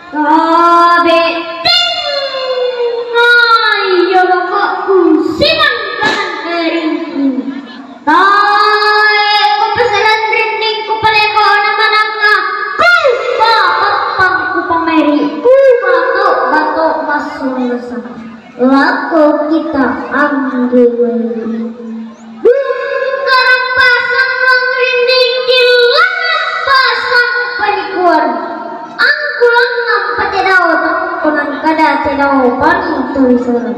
Sabi ting ayo kok kusiman kanan keringku. Tae ko pasalan rinding ko paleko naman ang papang ko pameri ku bato masulasa. Lako kita ambil karang pasang ng rinding kilangan pasang panikuan. Ang kulang ng patidaw kunan kada tidaw panito isara.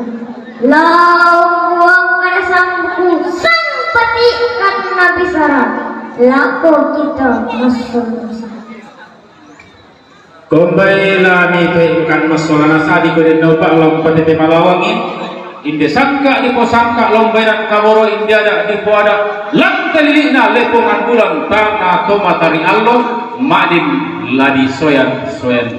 Lawang kada sang buku sang pati kan nabisara. Lako kita masulasa. Kumbay lami ikan masolana sadi ko din pa alam patete malawangin inde sangka di po sangka lombay ng kamoro inde ada di po ada lang talili na lepongan bulan tanga tomatari allo madin ladi soyan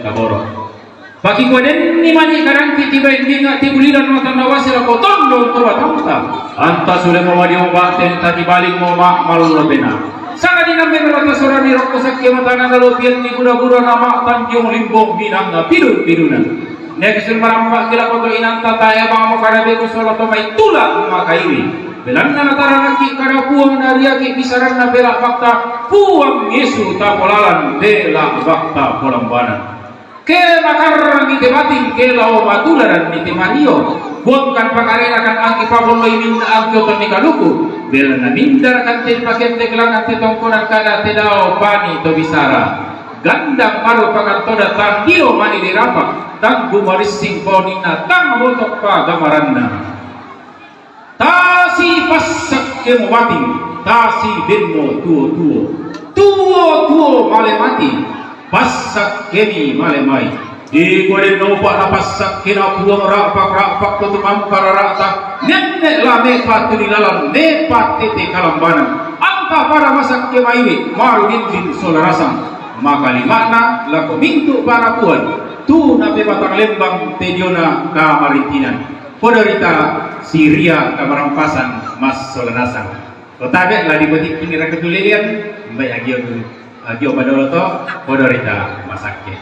kamoro pagi ko din ni mani karang titiba indi nga tibuliran mo tanawa sila ko tondo to batamta anta sule mo wadi ubaten tati balik mo malulobena sana di namin mga kasura ni Roko sa kimatana na lupian ni gura-gura na matanjong limbong binang na pinunan. Next maramba kila ko to inanta tayo mga mo karabi ko solo to may tulad mga kairi. Belang na nataranaki kada puwang na riyaki bisaran na bela bakta puwang Yesu tapolalan bela bakta polambanan. Ke makarang itibating ke lao matularan ni Mario. Buangkan pakarena kan angki paboloy minna angkyo to ni kaluku. Bela na mindar kan tin pakente kelangan ti tongkonan kada tidao bani to bisara. Gandang maru pakantoda tangkio mani dirapa. Tang gumarising ponina tang motok pa gamaranna. Tasi pasak ke muwating. Tasi denmo tuo male mati. Pasak kemi male mai. Di kulit nopa napasak kina puang rapak tu mampara rata nenek la nepat tunilalan nepat tete kalambanan angka para masak kemaini maru din solarasang maka limana lako mintu para puan tu nape batang lembang tediona kamaritinan podarita Siria kamarampasan mas solarasang totabe ladi betik pinira ketulian mbak agio padoloto podarita masakke